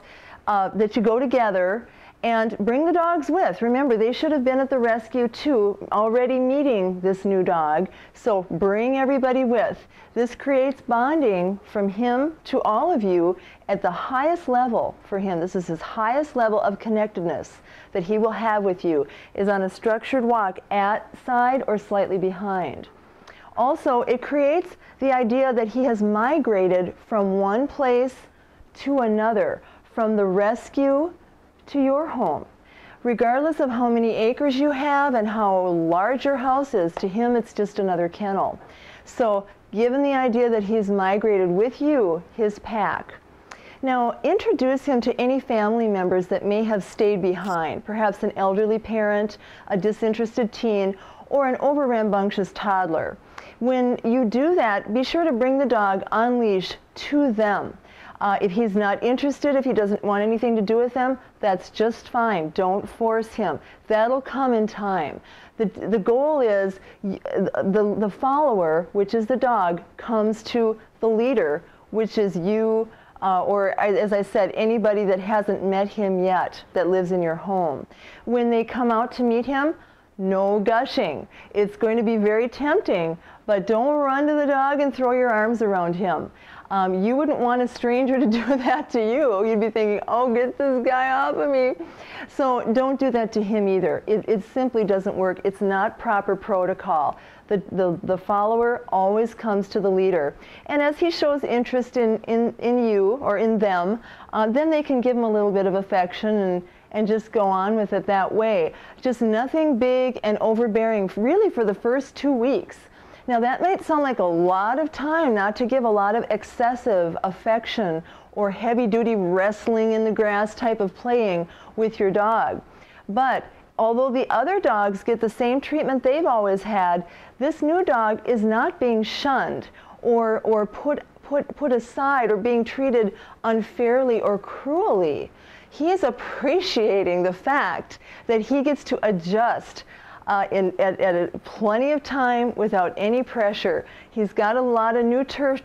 S2: that you go together and bring the dogs with. Remember, they should have been at the rescue too, already meeting this new dog, so bring everybody with. This creates bonding from him to all of you at the highest level for him. This is his highest level of connectedness that he will have with you, is on a structured walk at side or slightly behind. Also, it creates the idea that he has migrated from one place to another, from the rescue to your home. Regardless of how many acres you have and how large your house is, to him it's just another kennel. So given the idea that he's migrated with you, his pack. Now introduce him to any family members that may have stayed behind, perhaps an elderly parent, a disinterested teen, or an over-rambunctious toddler. When you do that, be sure to bring the dog on leash to them. If he's not interested, if he doesn't want anything to do with them, that's just fine. Don't force him. That'll come in time. The goal is the follower, which is the dog, comes to the leader, which is you, or as I said, anybody that hasn't met him yet that lives in your home. When they come out to meet him, no gushing. It's going to be very tempting, but don't run to the dog and throw your arms around him. You wouldn't want a stranger to do that to you. You'd be thinking, oh, get this guy off of me. So don't do that to him either. It simply doesn't work. It's not proper protocol. The follower always comes to the leader. And as he shows interest in you or in them, then they can give him a little bit of affection and just go on with it that way. Just nothing big and overbearing, really, for the first 2 weeks. Now that might sound like a lot of time not to give a lot of excessive affection or heavy-duty wrestling in the grass type of playing with your dog. But although the other dogs get the same treatment they've always had, this new dog is not being shunned or put aside or being treated unfairly or cruelly. He is appreciating the fact that he gets to adjust at plenty of time without any pressure. He's got a lot of new turf,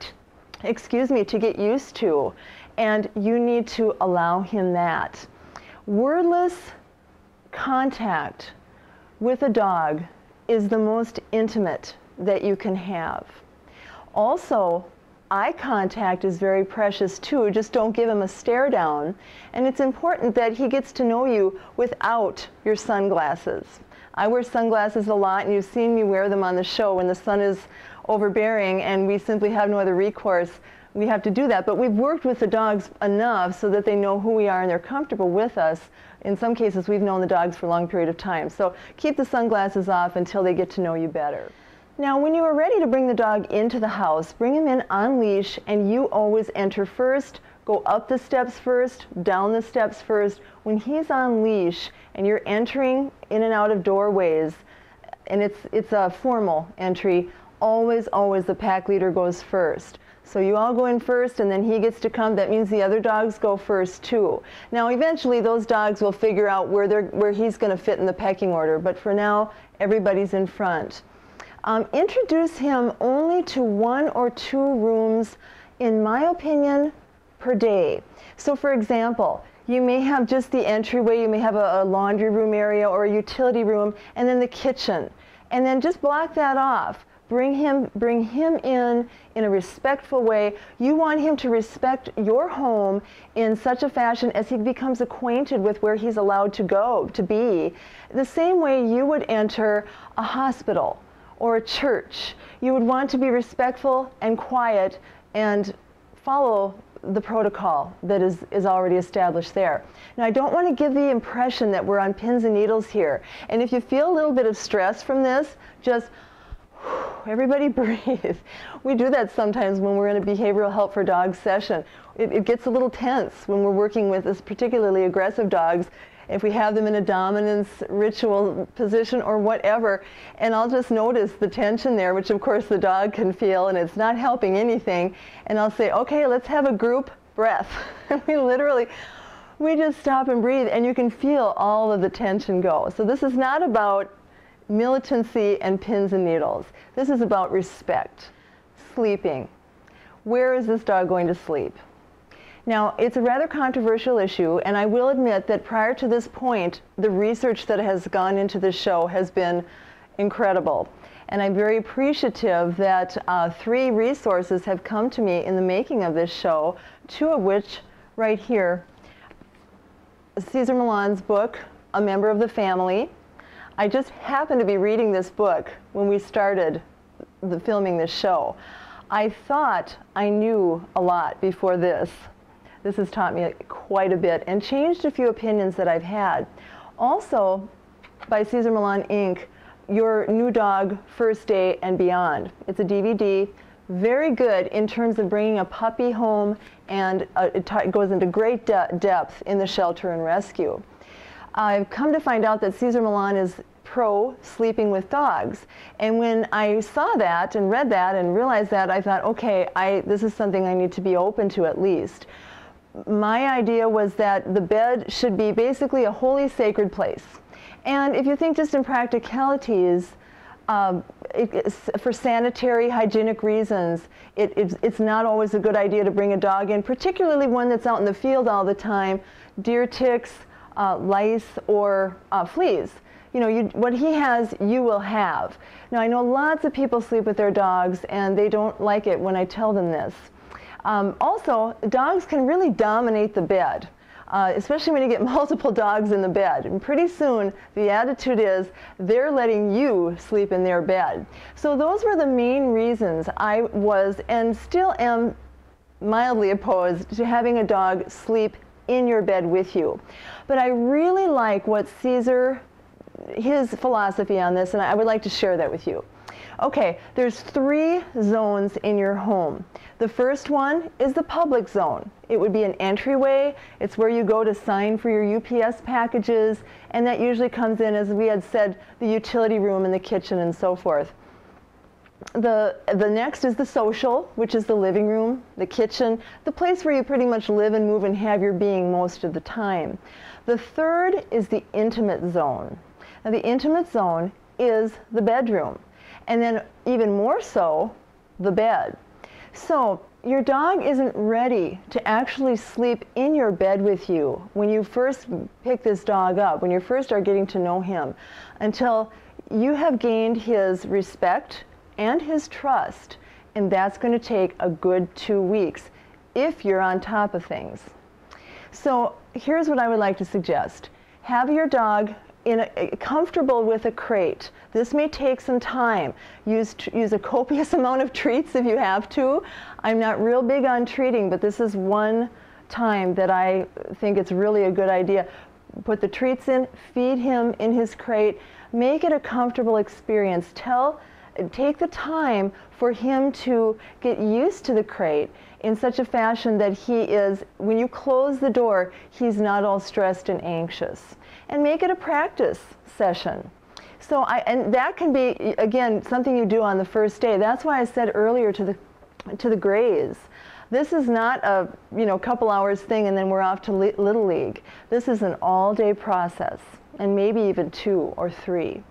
S2: to get used to, and you need to allow him that. Wordless contact with a dog is the most intimate that you can have. Also, eye contact is very precious too. Just don't give him a stare down. And it's important that he gets to know you without your sunglasses. I wear sunglasses a lot, and you've seen me wear them on the show when the sun is overbearing and we simply have no other recourse. We have to do that. But we've worked with the dogs enough so that they know who we are and they're comfortable with us. In some cases, we've known the dogs for a long period of time. So keep the sunglasses off until they get to know you better. Now, when you are ready to bring the dog into the house, bring him in on leash, and you always enter first. Go up the steps first, down the steps first. When he's on leash and you're entering in and out of doorways, and it's a formal entry, always the pack leader goes first. So you all go in first, and then he gets to come. That means the other dogs go first too. Now, eventually those dogs will figure out where he's going to fit in the pecking order, but for now, everybody's in front. Introduce him only to 1 or 2 rooms, in my opinion, per day. So for example, you may have just the entryway, you may have a laundry room area or a utility room, and then the kitchen. And then just block that off. Bring him in a respectful way. You want him to respect your home in such a fashion as he becomes acquainted with where he's allowed to go, to be. The same way you would enter a hospital or a church. You would want to be respectful and quiet and follow the protocol that is already established there. Now, I don't want to give the impression that we're on pins and needles here. And if you feel a little bit of stress from this, just everybody breathe. We do that sometimes when we're in a behavioral help for dogs session. It gets a little tense when we're working with this particularly aggressive dogs, if we have them in a dominance ritual position or whatever, and I'll just notice the tension there, which of course the dog can feel, and it's not helping anything, and I'll say, okay, let's have a group breath. we just stop and breathe, and you can feel all of the tension go. So this is not about militancy and pins and needles. This is about respect. Sleeping. Where is this dog going to sleep? Now, it's a rather controversial issue, and I will admit that prior to this point, the research that has gone into this show has been incredible. And I'm very appreciative that 3 resources have come to me in the making of this show, 2 of which, right here, Cesar Millan's book, A Member of the Family. I just happened to be reading this book when we started filming this show. I thought I knew a lot before this. This has taught me quite a bit and changed a few opinions that I've had. Also, by Cesar Millan Inc., Your New Dog First Day and Beyond. It's a DVD, very good in terms of bringing a puppy home, and it goes into great depth in the shelter and rescue. I've come to find out that Cesar Millan is pro sleeping with dogs. And when I saw that and read that and realized that, I thought, okay, this is something I need to be open to at least. My idea was that the bed should be basically a holy sacred place. And if you think just in practicalities, for sanitary, hygienic reasons, it's not always a good idea to bring a dog in, particularly one that's out in the field all the time, deer ticks, lice, or fleas. You know, what he has, you will have. Now, I know lots of people sleep with their dogs, and they don't like it when I tell them this. Also, dogs can really dominate the bed, especially when you get multiple dogs in the bed. And pretty soon, the attitude is they're letting you sleep in their bed. So those were the main reasons I was, and still am, mildly opposed to having a dog sleep in your bed with you. But I really like what Cesar, his philosophy on this, and I would like to share that with you. Okay, there's 3 zones in your home. The first one is the public zone. It would be an entryway. It's where you go to sign for your UPS packages, and that usually comes in, as we had said, the utility room and the kitchen and so forth. The next is the social, which is the living room, the kitchen, the place where you pretty much live and move and have your being most of the time. The third is the intimate zone. Now, the intimate zone is the bedroom, and then even more so, the bed. So your dog isn't ready to actually sleep in your bed with you when you first pick this dog up, when you first start getting to know him, until you have gained his respect and his trust, and that's going to take a good 2 weeks if you're on top of things. So here's what I would like to suggest. Have your dog comfortable with a crate. This may take some time. Use a copious amount of treats if you have to. I'm not real big on treating, but this is one time that I think it's really a good idea. Put the treats in, feed him in his crate, make it a comfortable experience. Take the time for him to get used to the crate in such a fashion that he is, when you close the door, he's not all stressed and anxious. And make it a practice session. So and that can be, again, something you do on the first day. That's why I said earlier to the Grays, this is not a couple hours thing and then we're off to Little League. This is an all-day process, and maybe even 2 or 3.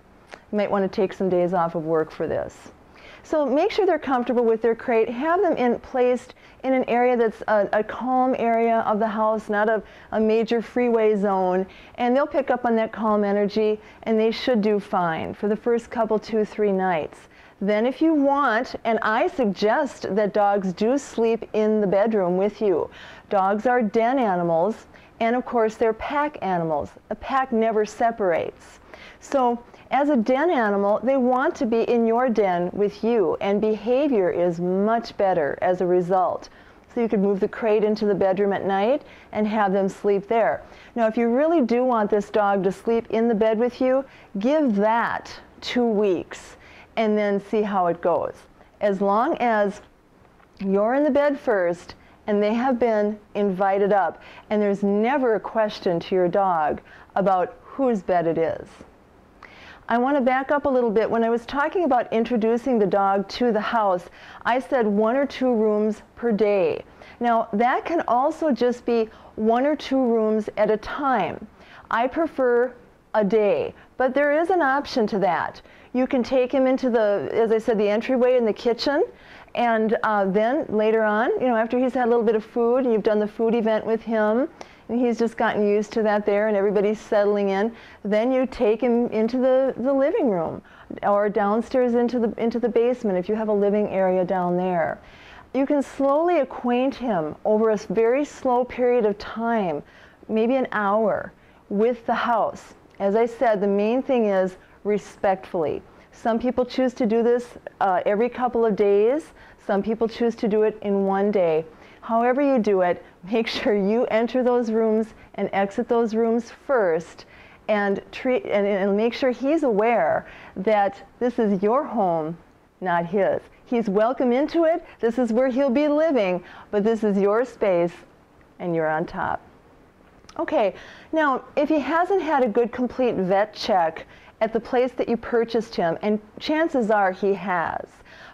S2: You might want to take some days off of work for this. So make sure they're comfortable with their crate. Have them placed in an area that's a calm area of the house, not a major freeway zone, and they'll pick up on that calm energy, and they should do fine for the first couple, 2-3 nights. Then if you want, and I suggest that dogs do sleep in the bedroom with you. Dogs are den animals, and of course they're pack animals. A pack never separates. So as a den animal, they want to be in your den with you, and behavior is much better as a result. So you could move the crate into the bedroom at night and have them sleep there. Now, if you really do want this dog to sleep in the bed with you, give that 2 weeks and then see how it goes. As long as you're in the bed first and they have been invited up, and there's never a question to your dog about whose bed it is. I want to back up a little bit. When I was talking about introducing the dog to the house, I said 1 or 2 rooms per day. Now, that can also just be 1 or 2 rooms at a time. I prefer a day, but there is an option to that. You can take him into as I said, the entryway in the kitchen, and then later on, after he's had a little bit of food, and you've done the food event with him, and he's just gotten used to that there, and everybody's settling in, then you take him into the living room, or downstairs into the basement if you have a living area down there. You can slowly acquaint him over a very slow period of time, maybe an hour, with the house. As I said, the main thing is respectfully. Some people choose to do this every couple of days. Some people choose to do it in 1 day. However you do it, make sure you enter those rooms and exit those rooms first, and make sure he's aware that this is your home, not his. He's welcome into it. This is where he'll be living, but this is your space and you're on top. Okay, now if he hasn't had a good complete vet check at the place that you purchased him, and chances are he has,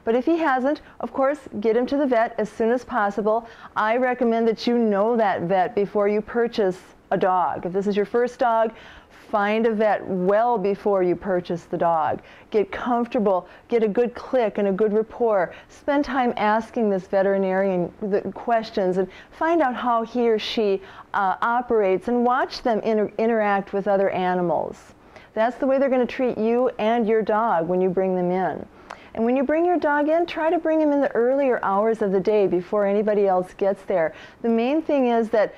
S2: but if he hasn't, of course, get him to the vet as soon as possible. I recommend that you know that vet before you purchase a dog. If this is your first dog, find a vet well before you purchase the dog. Get comfortable, get a good click and a good rapport. Spend time asking this veterinarian the questions and find out how he or she operates, and watch them interact with other animals. That's the way they're going to treat you and your dog when you bring them in. And when you bring your dog in, try to bring him in the earlier hours of the day before anybody else gets there. The main thing is that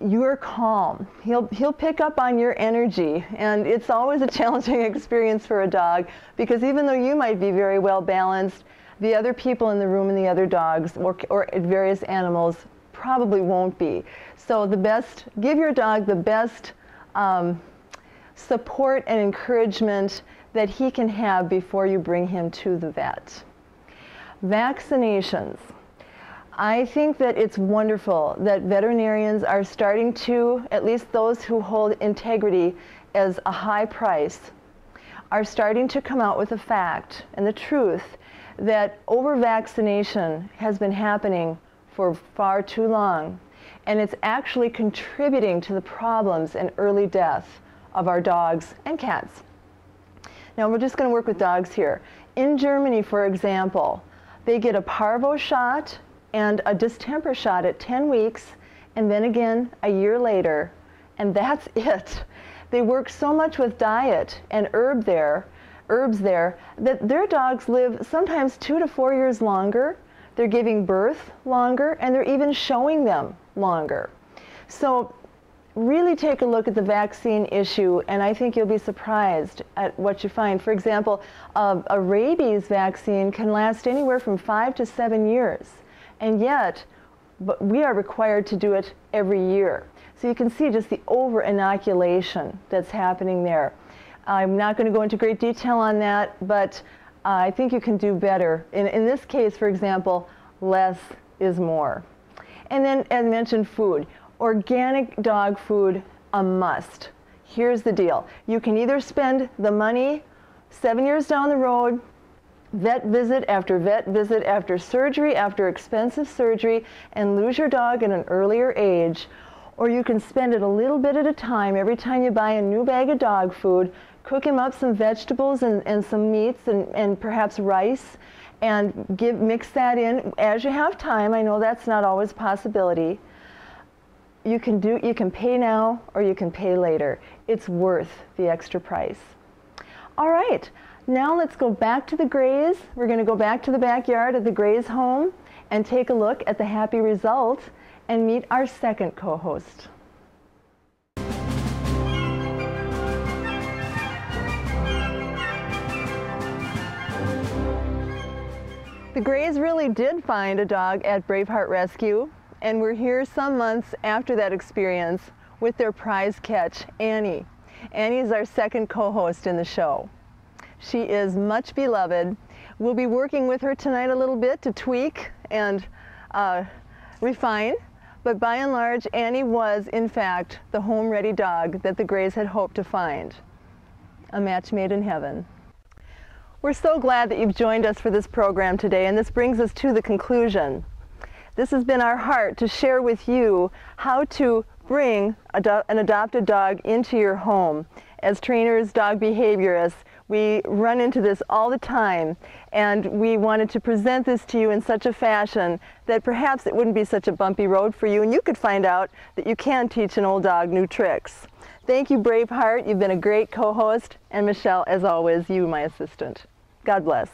S2: you're calm. He'll pick up on your energy, and it's always a challenging experience for a dog, because even though you might be very well balanced, the other people in the room and the other dogs or various animals probably won't be. So give your dog the best support and encouragement that he can have before you bring him to the vet. Vaccinations. I think that it's wonderful that veterinarians are starting to, at least those who hold integrity as a high price, are starting to come out with the fact and the truth that over-vaccination has been happening for far too long, and it's actually contributing to the problems and early death of our dogs and cats. Now we're just going to work with dogs here. In Germany, for example, they get a parvo shot and a distemper shot at 10 weeks, and then again a year later, and that's it. They work so much with diet and herbs there that their dogs live sometimes 2 to 4 years longer. They're giving birth longer, and they're even showing them longer. So really take a look at the vaccine issue, and I think you'll be surprised at what you find. For example, a rabies vaccine can last anywhere from 5 to 7 years, and yet we are required to do it every year. So you can see just the over-inoculation that's happening there. I'm not going to go into great detail on that, but I think you can do better. In this case, for example, less is more. And then, as mentioned, food. Organic dog food, a must. Here's the deal. You can either spend the money 7 years down the road, vet visit after surgery, after expensive surgery, and lose your dog at an earlier age, or you can spend it a little bit at a time. Every time you buy a new bag of dog food, cook him up some vegetables and some meats and perhaps rice, and mix that in as you have time. I know that's not always a possibility. You can pay now or you can pay later. It's worth the extra price. All right, now let's go back to the Grays. We're going to go back to the backyard of the Grays home and take a look at the happy result and meet our second co-host. The Grays really did find a dog at Braveheart Rescue, and we're here some months after that experience with their prize catch, Annie. Annie is our second co-host in the show. She is much beloved. We'll be working with her tonight a little bit to tweak and refine, but by and large, Annie was, in fact, the home-ready dog that the Grays had hoped to find. A match made in heaven. We're so glad that you've joined us for this program today, and this brings us to the conclusion. This has been our heart to share with you how to bring an adopted dog into your home. As trainers, dog behaviorists, we run into this all the time, and we wanted to present this to you in such a fashion that perhaps it wouldn't be such a bumpy road for you, and you could find out that you can teach an old dog new tricks. Thank you, Braveheart. You've been a great co-host, and Michelle, as always, you, my assistant. God bless.